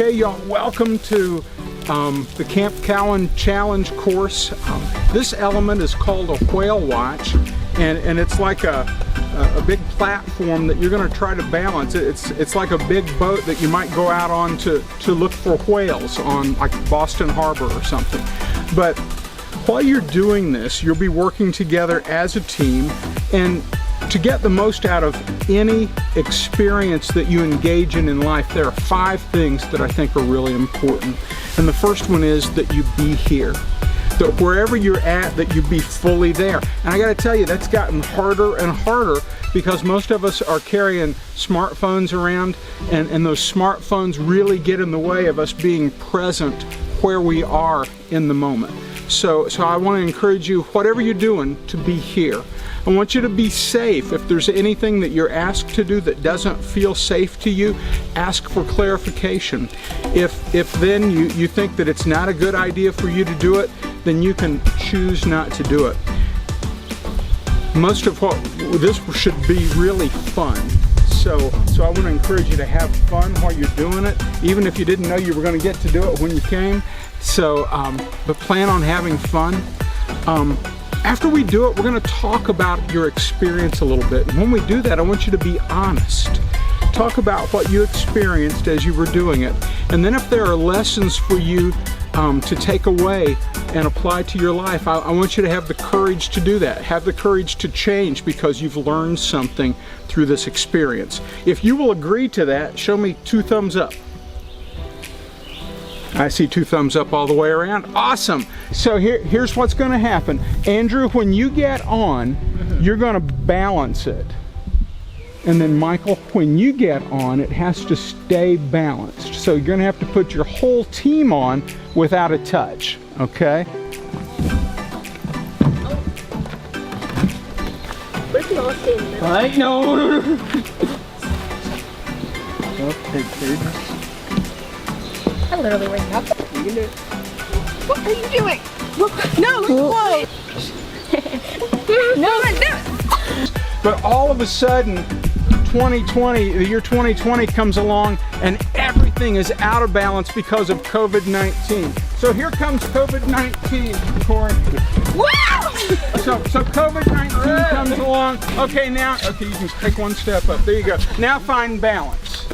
Okay, y'all, welcome to the Camp Cowan Challenge course. This element is called a whale watch, and it's like a big platform that you're going to try to balance. It's like a big boat that you might go out on to look for whales on, like Boston Harbor or something. But while you're doing this, you'll be working together as a team, and to get the most out of any experience that you engage in life, there are 5 things that I think are really important. And the first one is that you be here. That wherever you're at, that you be fully there. And I gotta tell you, that's gotten harder and harder because most of us are carrying smartphones around, and those smartphones really get in the way of us being present where we are in the moment. So I want to encourage you, whatever you're doing, to be here. I want you to be safe. If there's anything that you're asked to do that doesn't feel safe to you, ask for clarification. If then you think that it's not a good idea for you to do it, then you can choose not to do it. Most of this should be really fun. So I want to encourage you to have fun while you're doing it, even if you didn't know you were going to get to do it when you came. So, but plan on having fun. After we do it, we're going to talk about your experience a little bit. And when we do that, I want you to be honest. Talk about what you experienced as you were doing it. And then if there are lessons for you to take away and apply to your life, I want you to have the courage to do that. Have the courage to change because you've learned something through this experience. If you will agree to that, show me 2 thumbs up. I see 2 thumbs up all the way around. Awesome. So here's what's going to happen. Andrew, when you get on, you're going to balance it. And then Michael, when you get on, it has to stay balanced. So you're going to have to put your whole team on without a touch. Okay? We can all stay in the middle. Right? No. I literally wake up. You can do it. What are you doing? No, whoa. No. But all of a sudden, 2020, the year 2020 comes along and everything is out of balance because of COVID-19. So here comes COVID-19, Corey. Wow! So COVID-19 comes along. Okay, you can take 1 step up. There you go. Now find balance.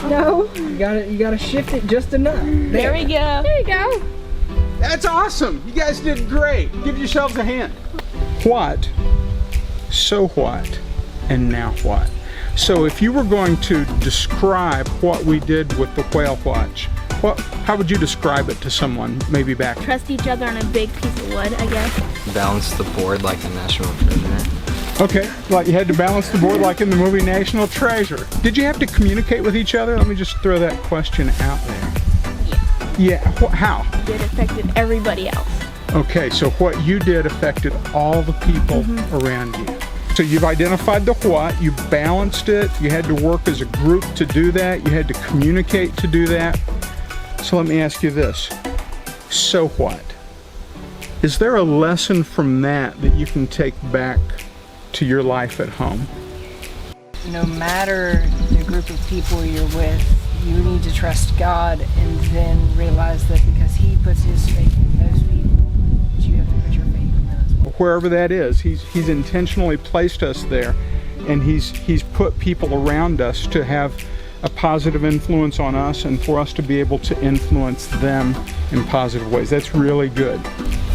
No. You gotta shift it just enough. There we go. There you go. That's awesome. You guys did great. Give yourselves a hand. What, so what, and now what? So if you were going to describe what we did with the whale watch, how would you describe it to someone maybe back? Trust each other on a big piece of wood, I guess. Balance the board like the National Treasure. Okay, like you had to balance the board like in the movie National Treasure. Did you have to communicate with each other? Let me just throw that question out there. Yeah, how? It affected everybody else. Okay, so what you did affected all the people around you. So you've identified the what, you balanced it, you had to work as a group to do that, you had to communicate to do that. So let me ask you this, so what? Is there a lesson from that you can take back to your life at home? No matter the group of people you're with, you need to trust God and then realize that because He puts His faith in those people, that you have to put your faith in them as well. Wherever that is, He's intentionally placed us there, and He's put people around us to have a positive influence on us and for us to be able to influence them in positive ways. That's really good.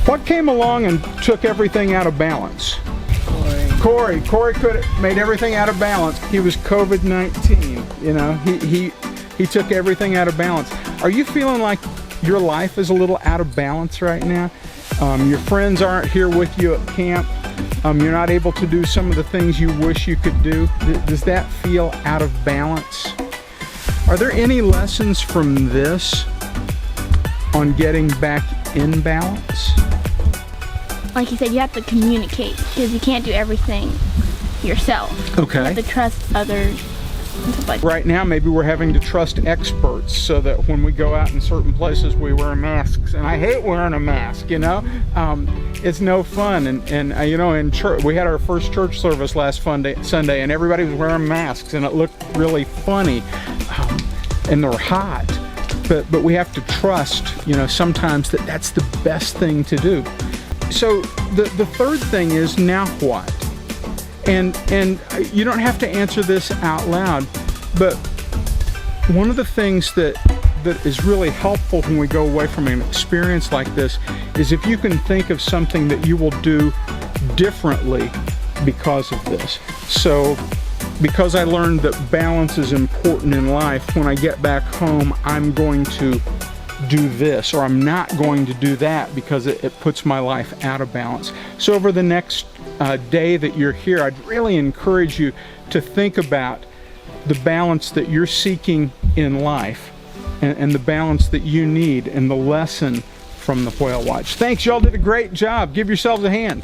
What came along and took everything out of balance? Corey could have made everything out of balance. He was COVID-19, you know, he took everything out of balance. Are you feeling like your life is a little out of balance right now? Your friends aren't here with you at camp. You're not able to do some of the things you wish you could do. Does that feel out of balance? Are there any lessons from this on getting back in balance? Like you said, you have to communicate because you can't do everything yourself. Okay. You have to trust others Right now, maybe we're having to trust experts so that when we go out in certain places, we wear masks. And I hate wearing a mask, you know? It's no fun. And you know, in church, we had our first church service last Sunday, and everybody was wearing masks, and it looked really funny. And they're hot. But we have to trust, you know, sometimes that's the best thing to do. So the third thing is, now what? And you don't have to answer this out loud, but one of the things that is really helpful when we go away from an experience like this is if you can think of something that you will do differently because of this. So because I learned that balance is important in life, when I get back home, I'm going to do this, or I'm not going to do that because it puts my life out of balance. So over the next day that you're here, I'd really encourage you to think about the balance that you're seeking in life and the balance that you need and the lesson from the whale watch. Thanks, y'all did a great job. Give yourselves a hand.